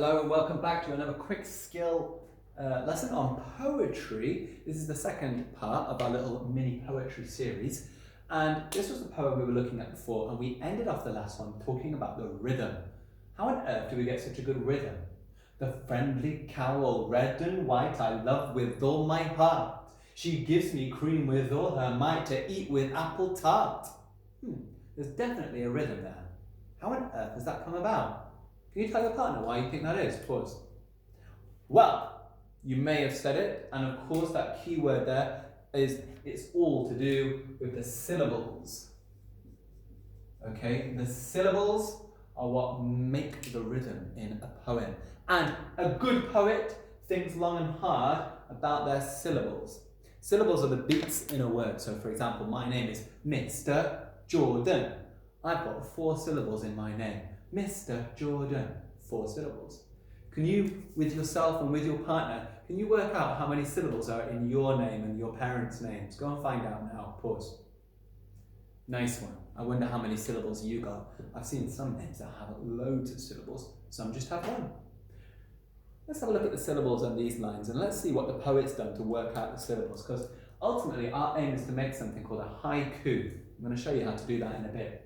Hello and welcome back to another quick skill lesson on poetry. This is the second part of our little mini poetry series, and this was the poem we were looking at before, and we ended off the last one talking about the rhythm. How on earth do we get such a good rhythm? The friendly cow, all red and white, I love with all my heart. She gives me cream with all her might to eat with apple tart. There's definitely a rhythm there. How on earth has that come about? Can you tell your partner why you think that is? Pause. Well, you may have said it, and of course that key word there is it's all to do with the syllables. Okay, the syllables are what make the rhythm in a poem. And a good poet thinks long and hard about their syllables. Syllables are the beats in a word. So for example, my name is Mr. Jordan. I've got 4 syllables in my name. Mr. Jordan, 4 syllables. Can you, with yourself and with your partner, can you work out how many syllables are in your name and your parents' names? Go and find out now. Pause. Nice one. I wonder how many syllables you got. I've seen some names that have loads of syllables. Some just have 1. Let's have a look at the syllables on these lines and let's see what the poet's done to work out the syllables, because ultimately our aim is to make something called a haiku. I'm going to show you how to do that in a bit.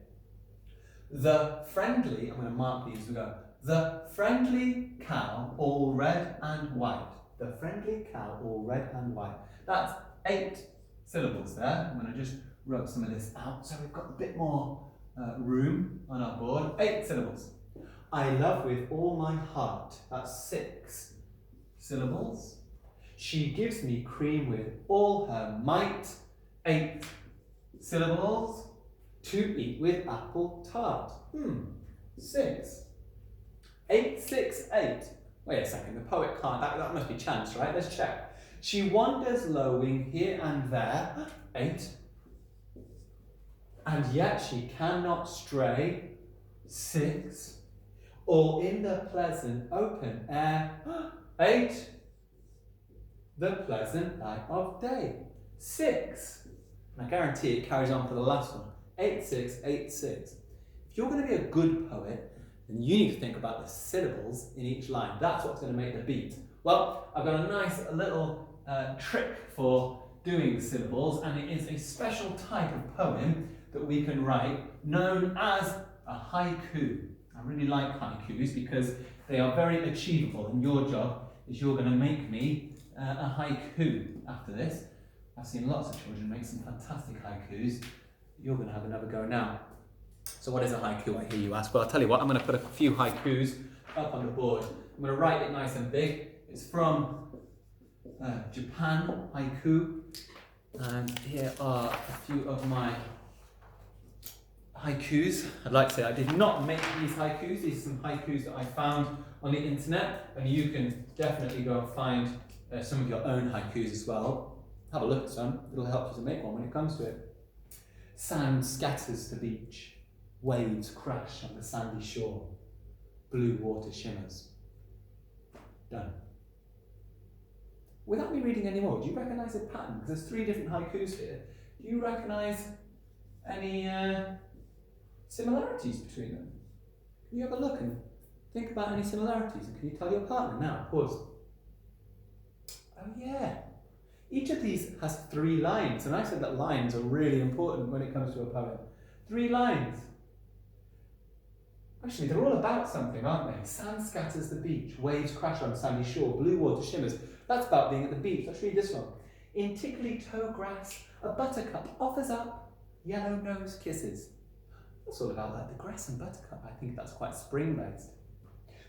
The friendly, I'm going to mark these as we go. The friendly cow, all red and white. The friendly cow, all red and white. That's 8 syllables there. I'm going to just rub some of this out so we've got a bit more room on our board. 8 syllables. I love with all my heart. That's 6 syllables. She gives me cream with all her might. 8 syllables. To eat with apple tart. 6. 8, 6, 8. Wait a second, the poet can't, that must be chance, right? Let's check. She wanders lowing here and there. 8. And yet she cannot stray. 6. All in the pleasant open air. 8. The pleasant light of day. 6. And I guarantee it carries on for the last one. 8, 6, 8, 6. If you're going to be a good poet, then you need to think about the syllables in each line. That's what's going to make the beat. Well, I've got a nice little trick for doing syllables, and it is a special type of poem that we can write known as a haiku. I really like haikus because they are very achievable, and your job is you're going to make me a haiku after this. I've seen lots of children make some fantastic haikus. You're going to have another go now. So what is a haiku, I hear you ask? Well, I'll tell you what, I'm going to put a few haikus up on the board. I'm going to write it nice and big. It's from Japan, haiku. And here are a few of my haikus. I'd like to say I did not make these haikus. These are some haikus that I found on the internet. And you can definitely go and find some of your own haikus as well. Have a look at some. It'll help you to make one when it comes to it. Sand scatters the beach, waves crash on the sandy shore, blue water shimmers. Done. Without me reading any more, do you recognise a pattern? Because there's 3 different haikus here. Do you recognise any similarities between them? Can you have a look and think about any similarities? And can you tell your partner now? Pause. Oh yeah. Each of these has 3 lines, and I said that lines are really important when it comes to a poem. 3 lines. Actually, they're all about something, aren't they? Sand scatters the beach, waves crash on sandy shore, blue water shimmers. That's about being at the beach. Let's read this one. In tickly toe grass, a buttercup offers up yellow nose kisses. That's all about like the grass and buttercup. I think that's quite spring-based.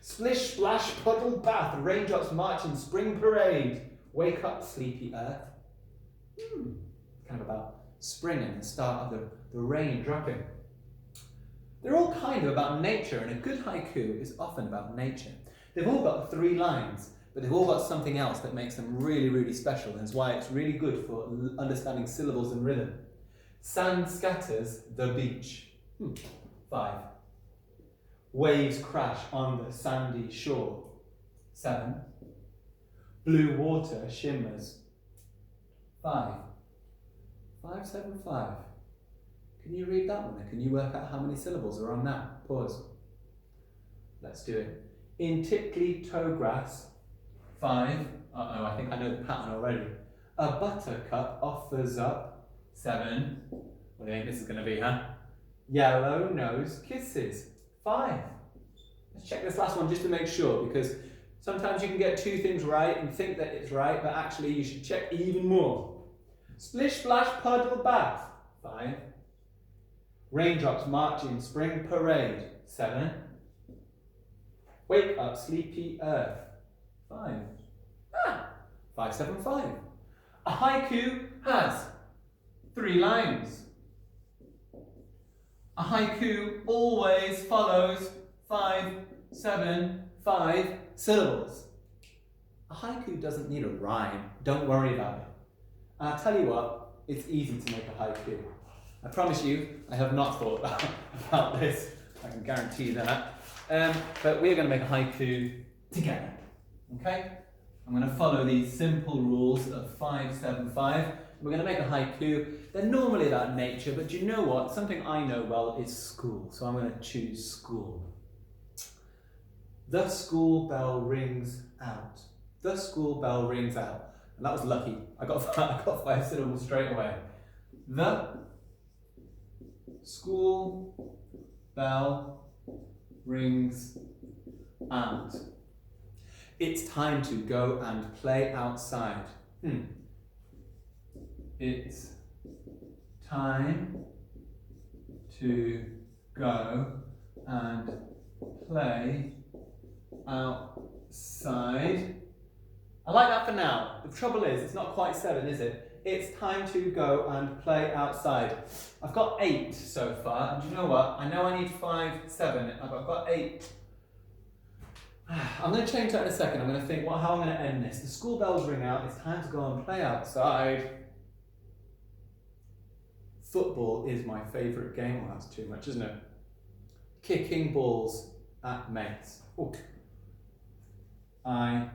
Splish, splash, puddle, bath, raindrops march in spring parade. Wake up, sleepy earth. Kind of about spring and the start of the rain dropping. They're all kind of about nature, and a good haiku is often about nature. They've all got 3 lines, but they've all got something else that makes them really, really special, and is why it's really good for understanding syllables and rhythm. Sand scatters the beach. 5. Waves crash on the sandy shore. 7. Blue water shimmers. 5. 5, 7, 5. Can you read that one? Can you work out how many syllables are on that? Pause. Let's do it. In tickly toe grass, 5. Uh-oh, I think I know the pattern already. A buttercup offers up 7. What do you think this is going to be, huh? Yellow nose kisses 5. Let's check this last one just to make sure, because sometimes you can get 2 things right and think that it's right, but actually you should check even more. Splish splash puddle bath 5. Raindrops march in spring parade 7. Wake up sleepy earth 5. 5, 7, 5. A haiku has 3 lines. A haiku always follows 5, 7, 5 syllables. A haiku doesn't need a rhyme. Don't worry about it. And I'll tell you what, it's easy to make a haiku. I promise you, I have not thought about this. I can guarantee that. But we're going to make a haiku together. Okay? I'm going to follow these simple rules of 5, 7, 5. We're going to make a haiku. They're normally about nature, but do you know what? Something I know well is school. So I'm going to choose school. The school bell rings out. The school bell rings out. And that was lucky. I got 5 syllables straight away. The school bell rings out. It's time to go and play outside. It's time to go and play outside. I like that for now. The trouble is, it's not quite 7, is it? It's time to go and play outside. I've got 8 so far, and do you know what? I know I need 5, 7. I've got 8. I'm going to change that in a second. I'm going to think how I'm going to end this. The school bells ring out. It's time to go and play outside. Football is my favourite game. Well, that's too much, isn't it? Kicking balls at mates. Ooh. I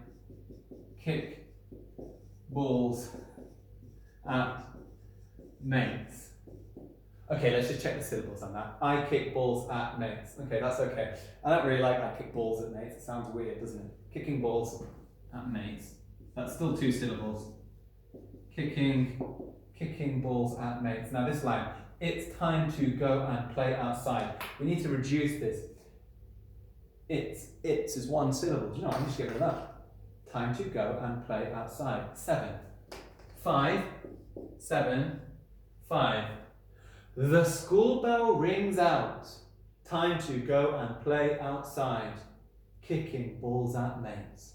kick balls at mates. Okay, let's just check the syllables on that. I kick balls at mates. Okay, that's okay. I don't really like I kick balls at mates. It sounds weird, doesn't it? Kicking balls at mates. That's still 2 syllables. Kicking balls at mates. Now this line, it's time to go and play outside. We need to reduce this. It's is 1 syllable. No, I'm just getting rid of that. Time to go and play outside. 7. 5, 7, 5. The school bell rings out. Time to go and play outside. Kicking balls at mates.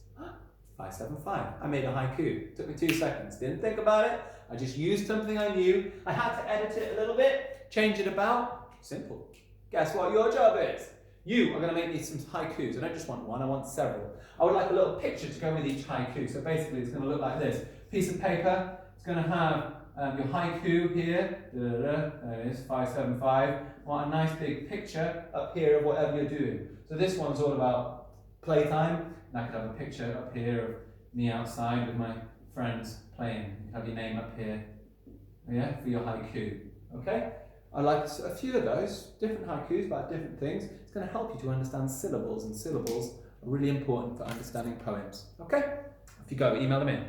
5, 7, 5. I made a haiku. Took me 2 seconds. Didn't think about it. I just used something I knew. I had to edit it a little bit, change it about. Simple. Guess what your job is? You are going to make me some haikus. I don't just want 1, I want several. I would like a little picture to go with each haiku. So basically it's going to look like this. Piece of paper. It's going to have your haiku here. There it is, 5, 7, 5. I want a nice big picture up here of whatever you're doing. So this one's all about playtime. And I could have a picture up here of me outside with my friends playing. You have your name up here, yeah, for your haiku. Okay? I like a few of those, different haikus about different things. It's going to help you to understand syllables, and syllables are really important for understanding poems. Okay? If you go, email them in.